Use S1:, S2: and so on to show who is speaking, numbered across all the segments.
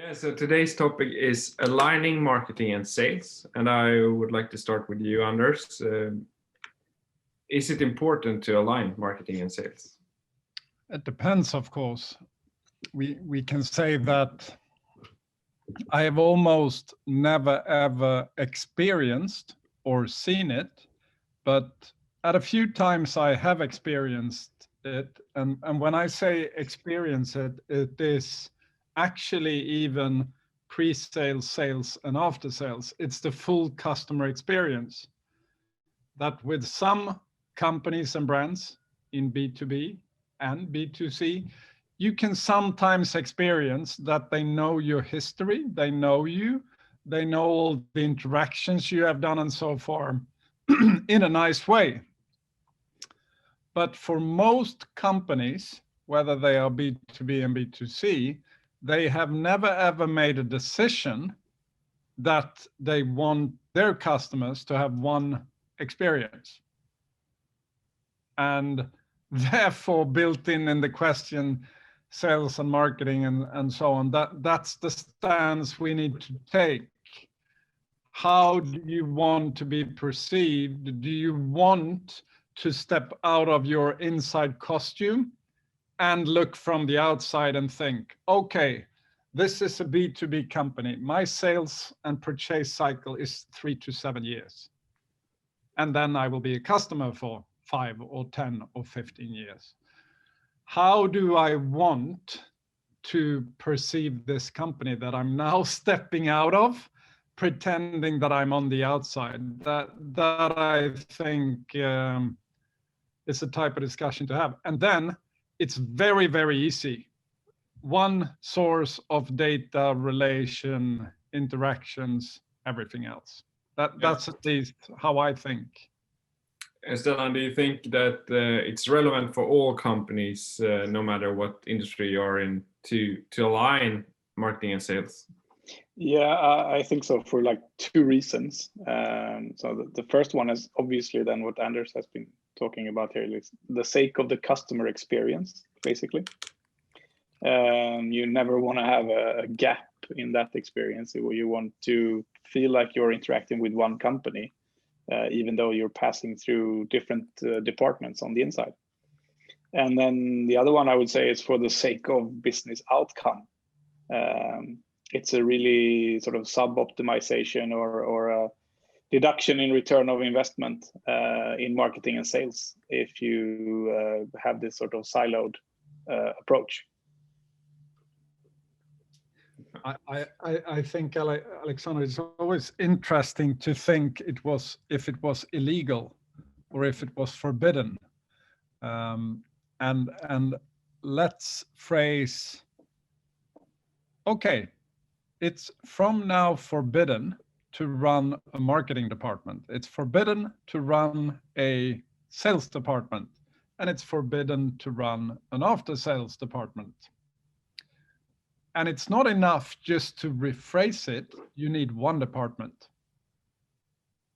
S1: Yeah, so today's topic is aligning marketing and sales, and I would like to start with you, Anders. Is it important to align marketing and sales?
S2: It depends, of course. We can say that I have almost never ever experienced or seen it, but at a few times I have experienced it. And when I say experience it, it is actually even pre-sales, sales, and after sales. It's the full customer experience that with some companies and brands in B2B and B2C, you can sometimes experience that they know your history, they know you, they know all the interactions you have done and so far in a nice way. But for most companies, whether they are B2B and B2C, they have never ever made a decision that they want their customers to have one experience. And therefore built in the question sales and marketing and so on, that's the stance we need to take. How do you want to be perceived? Do you want to step out of your inside costume and look from the outside and think, okay, this is a B2B company. My sales and purchase cycle is 3 to 7 years. And then I will be a customer for 5 or 10 or 15 years. How do I want to perceive this company that I'm now stepping out of, pretending that I'm on the outside? That I think is a type of discussion to have. And then it's very, very easy. One source of data, relation, interactions, everything else. That's at least how I think.
S1: Stellan, do you think that it's relevant for all companies, no matter what industry you are in, to align marketing and sales?
S3: Yeah, I think so for like 2 reasons. So the first one is obviously then what Anders has been talking about here, is the sake of the customer experience, basically. You never want to have a gap in that experience where you want to feel like you're interacting with one company, even though you're passing through different departments on the inside. And then the other one I would say is for the sake of business outcome. It's a really sort of sub-optimization or a deduction in return of investment in marketing and sales if you have this sort of siloed approach.
S2: I think, Alexander, it's always interesting to think if it was illegal or if it was forbidden. And let's phrase, okay, it's from now forbidden to run a marketing department. It's forbidden to run a sales department, and it's forbidden to run an after-sales department. And it's not enough just to rephrase it. You need one department.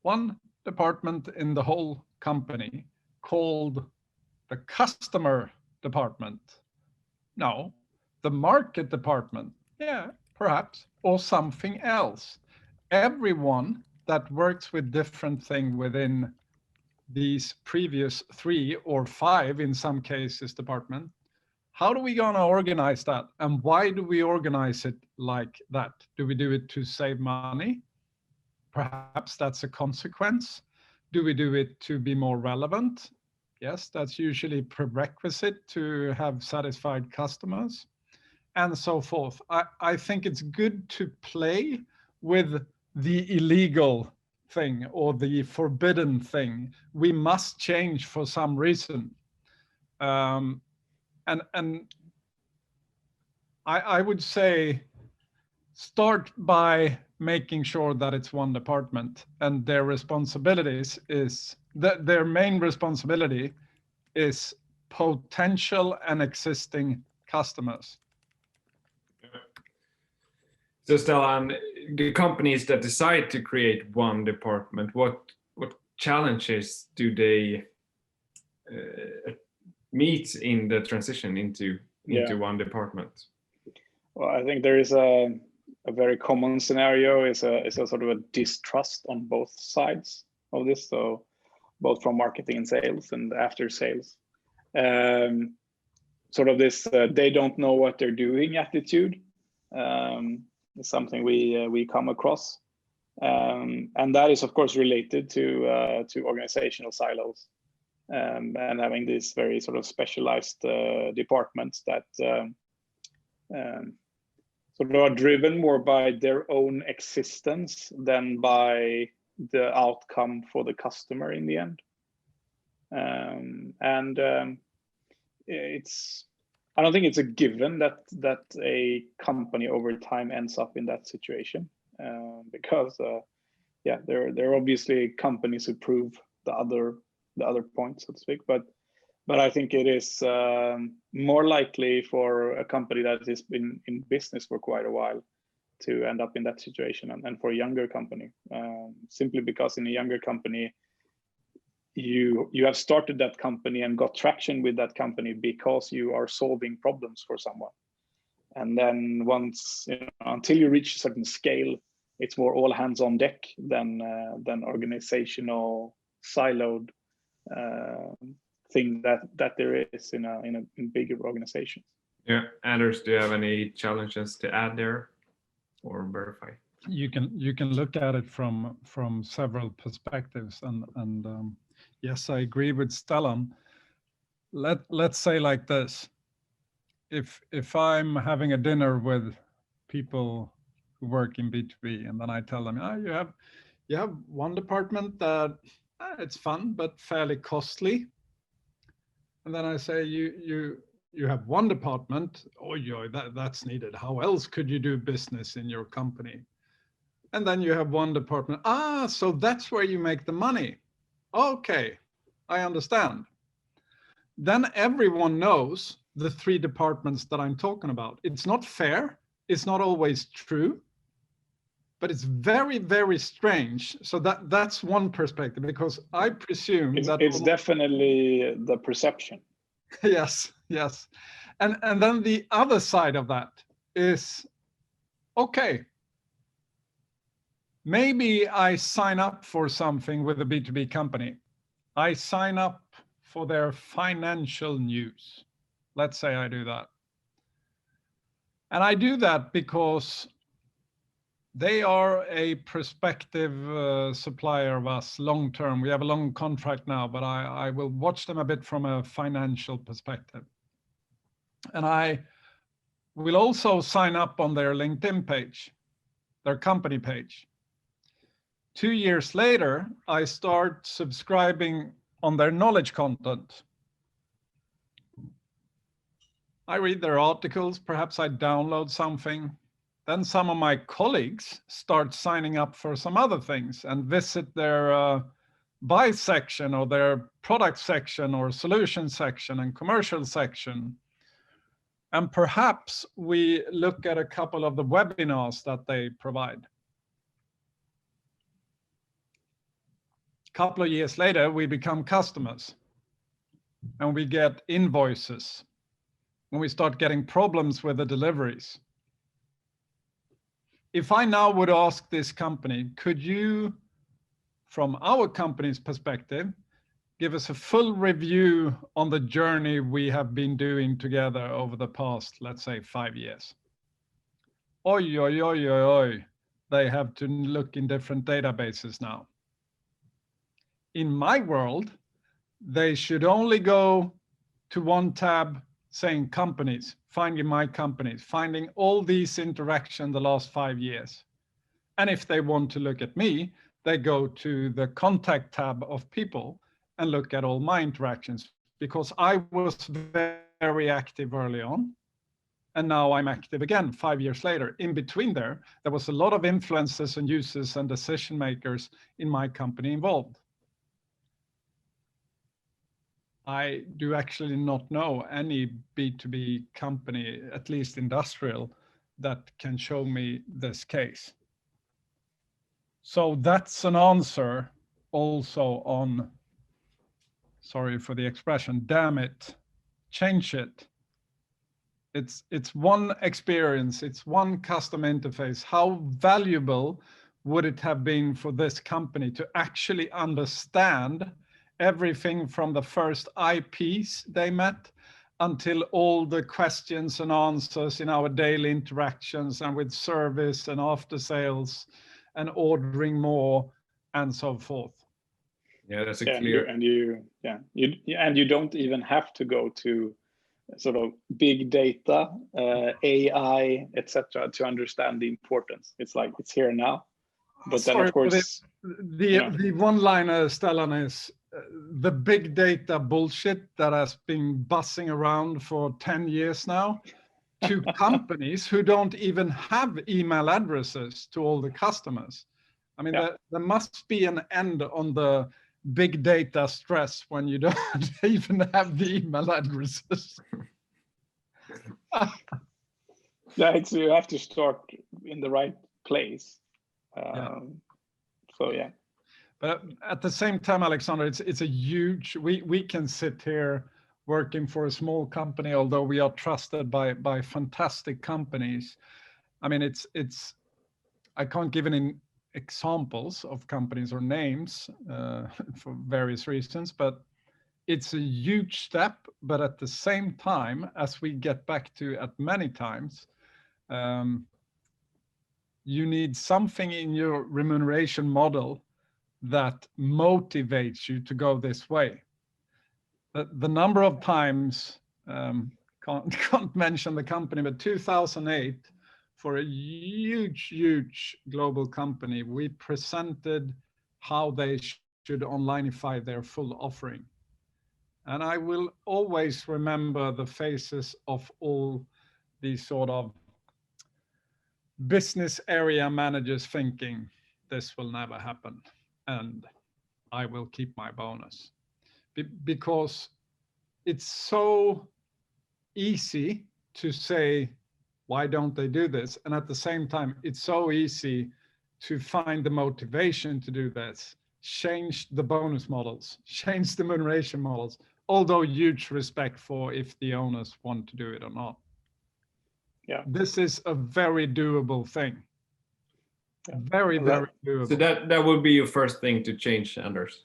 S2: One department in the whole company called the customer department. No, the market department. Yeah, perhaps, or something else. Everyone that works with different things within these previous 3 or 5, in some cases, department. How do we gonna organize that? And why do we organize it like that? Do we do it to save money? Perhaps that's a consequence. Do we do it to be more relevant? Yes, that's usually prerequisite to have satisfied customers, and so forth. I think it's good to play with the illegal thing or the forbidden thing. We must change for some reason. And I would say start by making sure that it's one department and their responsibilities is that their main responsibility is potential and existing customers.
S1: So Stellan, the companies that decide to create one department, what challenges do they meet in the transition into one department?
S3: Well, I think there is a a very common scenario is a sort of a distrust on both sides of this. So both from marketing and sales and after sales. Sort of this they don't know what they're doing attitude is something we come across. And that is of course related to organizational silos and having these very sort of specialized departments that sort of are driven more by their own existence than by the outcome for the customer in the end. I don't think it's a given that a company over time ends up in that situation, because there are obviously companies who prove the other point, so to speak, but I think it is more likely for a company that has been in business for quite a while to end up in that situation, and for a younger company, simply because in a younger company you have started that company and got traction with that company because you are solving problems for someone, and then once until you reach a certain scale, it's more all hands on deck than organizational siloed thing that there is in bigger organizations.
S1: Yeah, Anders, do you have any challenges to add there or verify?
S2: You can look at it from several perspectives, and yes, I agree with Stellan. Let's say like this: if I'm having a dinner with people who work in B2B, and then I tell them, you have one department that it's fun but fairly costly, and then I say you have one department, that's needed. How else could you do business in your company? And then you have one department. So that's where you make the money. Okay, I understand. Then everyone knows the three departments that I'm talking about. It's not fair. It's not always true, but it's very, very strange. So that's one perspective, because I presume
S3: it's definitely the perception.
S2: Yes. And then the other side of that is, okay, maybe I sign up for something with a B2B company. I sign up for their financial news. Let's say I do that. And I do that because they are a prospective supplier of us long term. We have a long contract now, but I will watch them a bit from a financial perspective. And I will also sign up on their LinkedIn page, their company page. 2 years later, I start subscribing on their knowledge content. I read their articles, perhaps I download something. Then some of my colleagues start signing up for some other things and visit their buy section or their product section or solution section and commercial section. And perhaps we look at a couple of the webinars that they provide. A couple of years later, we become customers and we get invoices and we start getting problems with the deliveries. If I now would ask this company, could you, from our company's perspective, give us a full review on the journey we have been doing together over the past, let's say, 5 years? They have to look in different databases now. In my world, they should only go to one tab saying companies, finding my companies, finding all these interactions the last 5 years. And if they want to look at me, they go to the contact tab of people and look at all my interactions, because I was very active early on. And now I'm active again 5 years later. In between there was a lot of influencers and users and decision makers in my company involved. I do actually not know any B2B company, at least industrial, that can show me this case. So that's an answer also on, sorry for the expression, damn it, change it. It's one experience, it's one custom interface. How valuable would it have been for this company to actually understand everything from the first IPs they met until all the questions and answers in our daily interactions and with service and after sales and ordering more and so forth.
S1: Yeah, that's a
S3: Yeah,
S1: clear.
S3: and you don't even have to go to sort of big data, AI, etc., to understand the importance. It's like it's here now. But then, of course,
S2: the one-liner, Stellan, is the big data bullshit that has been buzzing around for 10 years now to companies who don't even have email addresses to all the customers. I mean, there must be an end on the big data stress when you don't even have the email addresses.
S3: You have to start in the right place. So yeah.
S2: But at the same time, Alexander, it's a huge. We can sit here working for a small company, although we are trusted by fantastic companies. I mean, it's. I can't give any examples of companies or names for various reasons, but it's a huge step. But at the same time, as we get back to at many times, you need something in your remuneration model that motivates you to go this way. The number of times, can't mention the company, but 2008, for a huge global company, we presented how they should onlinify their full offering. And I will always remember the faces of all these sort of business area managers thinking, this will never happen, and I will keep my bonus. Because it's so easy to say, why don't they do this? And at the same time, it's so easy to find the motivation to do this. Change the bonus models, change the remuneration models, although huge respect for if the owners want to do it or not.
S3: Yeah.
S2: This is a very doable thing. Yeah. Very doable.
S1: So that would be your first thing to change, Anders.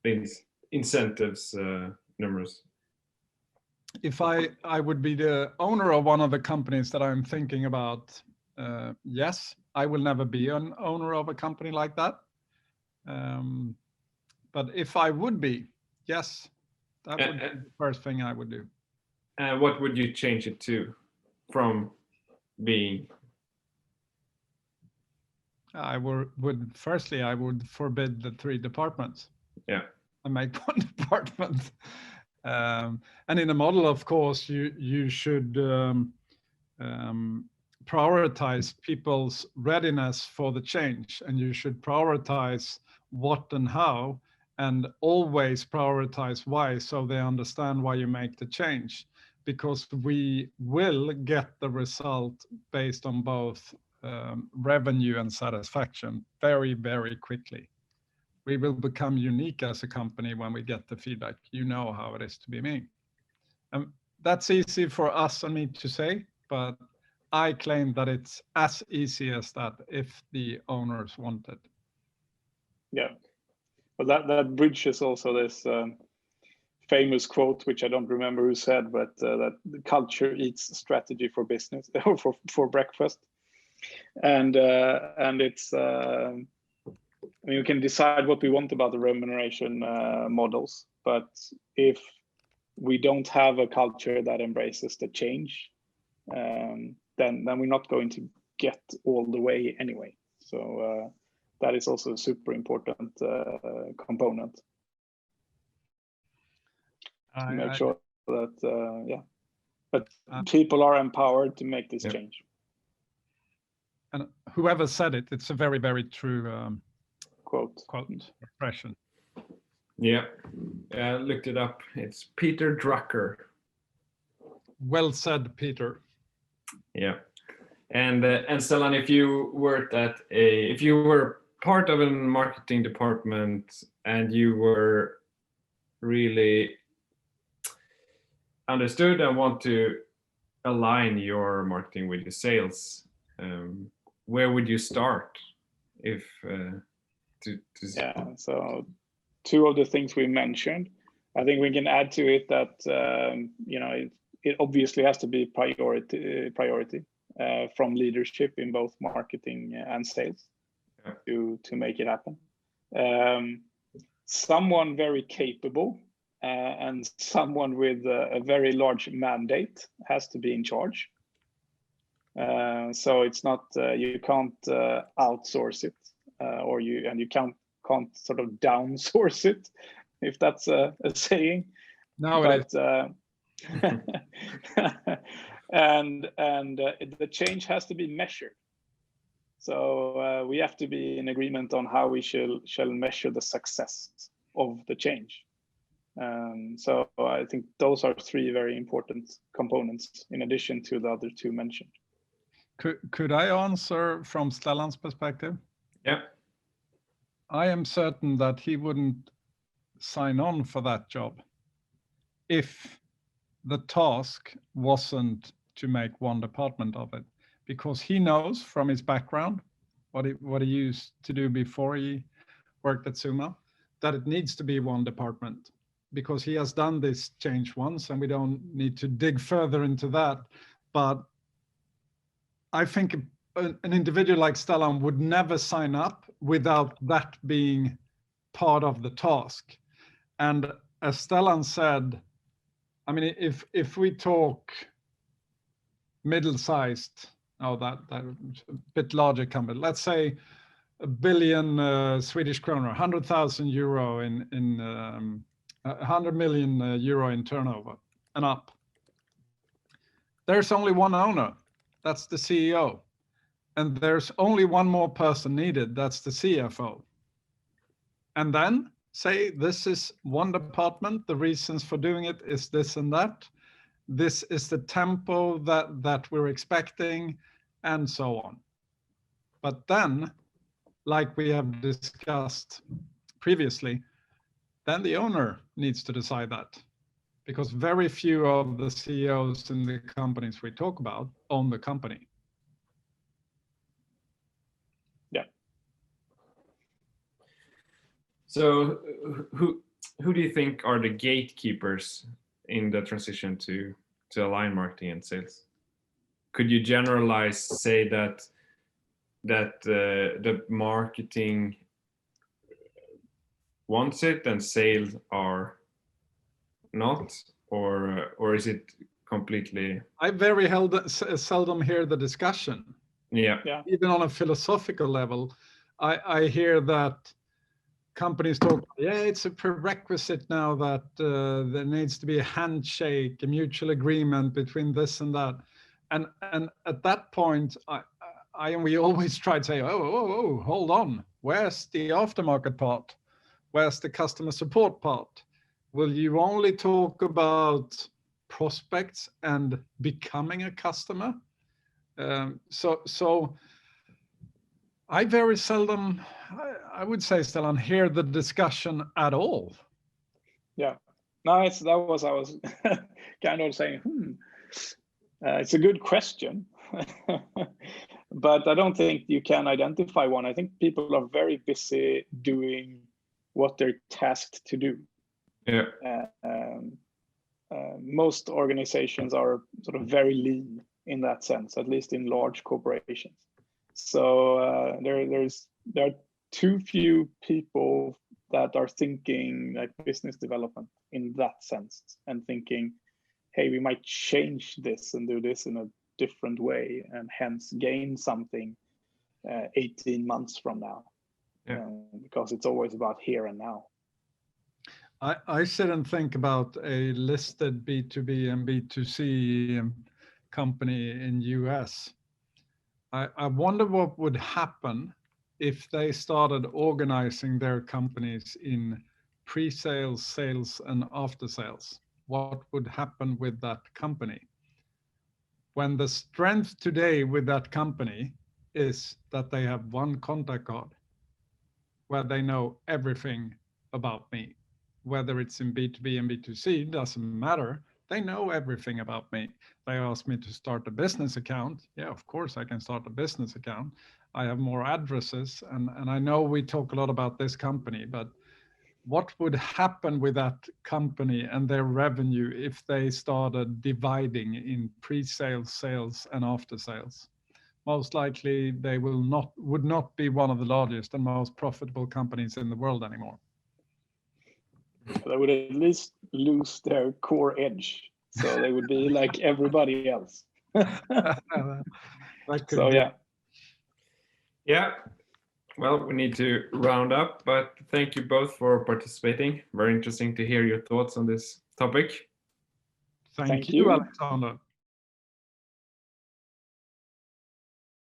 S1: Things, incentives, numbers.
S2: If I would be the owner of one of the companies that I'm thinking about, yes, I will never be an owner of a company like that. But if I would be, yes, that would be the first thing I would do.
S1: And what would you change it to from being?
S2: I would firstly, I would forbid the 3 departments.
S1: Yeah.
S2: And make 1 department. And in a model, of course, you should prioritize people's readiness for the change, and you should prioritize what and how, and always prioritize why, so they understand why you make the change, because we will get the result based on both revenue and satisfaction very, very quickly. We will become unique as a company when we get the feedback. You know how it is to be me. That's easy for us and me to say, but I claim that it's as easy as that if the owners want it.
S3: Yeah, well, that bridges also this famous quote, which I don't remember who said, but that the culture eats strategy for business or for breakfast, and it's. I mean, we can decide what we want about the remuneration models, but if we don't have a culture that embraces the change, then we're not going to get all the way anyway. So that is also a super important component to make sure that but people are empowered to make this change.
S2: And whoever said it, it's a very, very true quote expression.
S1: Yeah, I looked it up. It's Peter Drucker.
S2: Well said, Peter.
S1: Yeah, and Stellan, if you were part of a marketing department and you were really understood and want to align your marketing with your sales, where would you start if
S3: Yeah, so two of the things we mentioned, I think we can add to it that it obviously has to be priority from leadership in both marketing and sales to make it happen. Someone very capable and someone with a very large mandate has to be in charge. So it's not you can't outsource it, or you can't sort of downsource it, if that's a saying.
S2: No,
S3: but
S2: it
S3: and the change has to be measured. So we have to be in agreement on how we shall measure the success of the change. So I think those are three very important components in addition to the other two mentioned.
S2: Could I answer from Stellan's perspective?
S1: Yeah.
S2: I am certain that he wouldn't sign on for that job if the task wasn't to make one department of it, because he knows from his background what he used to do before he worked at Suma, that it needs to be one department, because he has done this change once, and we don't need to dig further into that. But I think an individual like Stellan would never sign up without that being part of the task. And as Stellan said, I mean, if we talk middle-sized, that a bit larger company, let's say 1 billion Swedish kronor, 100,000 euro in 100 million euro in turnover and up. There's only one owner, that's the CEO. And there's only one more person needed, that's the CFO. And then say this is one department, the reasons for doing it is this and that. This is the tempo that we're expecting, and so on. But then, like we have discussed previously, then the owner needs to decide that, because very few of the CEOs in the companies we talk about own the company.
S3: Yeah.
S1: So who do you think are the gatekeepers in the transition to align marketing and sales? Could you generalize, say that the marketing wants it and sales are not, or is it completely?
S2: I very seldom hear the discussion.
S1: Yeah.
S2: Even on a philosophical level, I hear that companies talk, it's a prerequisite now that there needs to be a handshake, a mutual agreement between this and that. And at that point, we always try to say, oh, hold on. Where's the aftermarket part? Where's the customer support part? Will you only talk about prospects and becoming a customer? So I very seldom, I would say, Stellan, hear the discussion at all.
S3: Yeah, no, I was kind of saying, it's a good question, but I don't think you can identify one. I think people are very busy doing what they're tasked to do.
S1: Yeah.
S3: Most organizations are sort of very lean in that sense, at least in large corporations. So there are too few people that are thinking like business development in that sense, and thinking, hey, we might change this and do this in a different way, and hence gain something 18 months from now.
S1: Yeah.
S3: Because it's always about here and now.
S2: I sit and think about a listed B2B and B2C company in US. I wonder what would happen if they started organizing their companies in pre-sales, sales, and after sales. What would happen with that company? When the strength today with that company is that they have one contact card where they know everything about me, whether it's in B2B and B2C, doesn't matter. They know everything about me. They ask me to start a business account. Yeah, of course I can start a business account. I have more addresses, and I know we talk a lot about this company, but what would happen with that company and their revenue if they started dividing in pre-sales, sales, and after sales? Most likely they would not be one of the largest and most profitable companies in the world anymore.
S3: They would at least lose their core edge, so they would be like everybody else. So yeah.
S1: Yeah. Well, we need to round up, but thank you both for participating. Very interesting to hear your thoughts on this topic.
S2: Thank you, Alexander.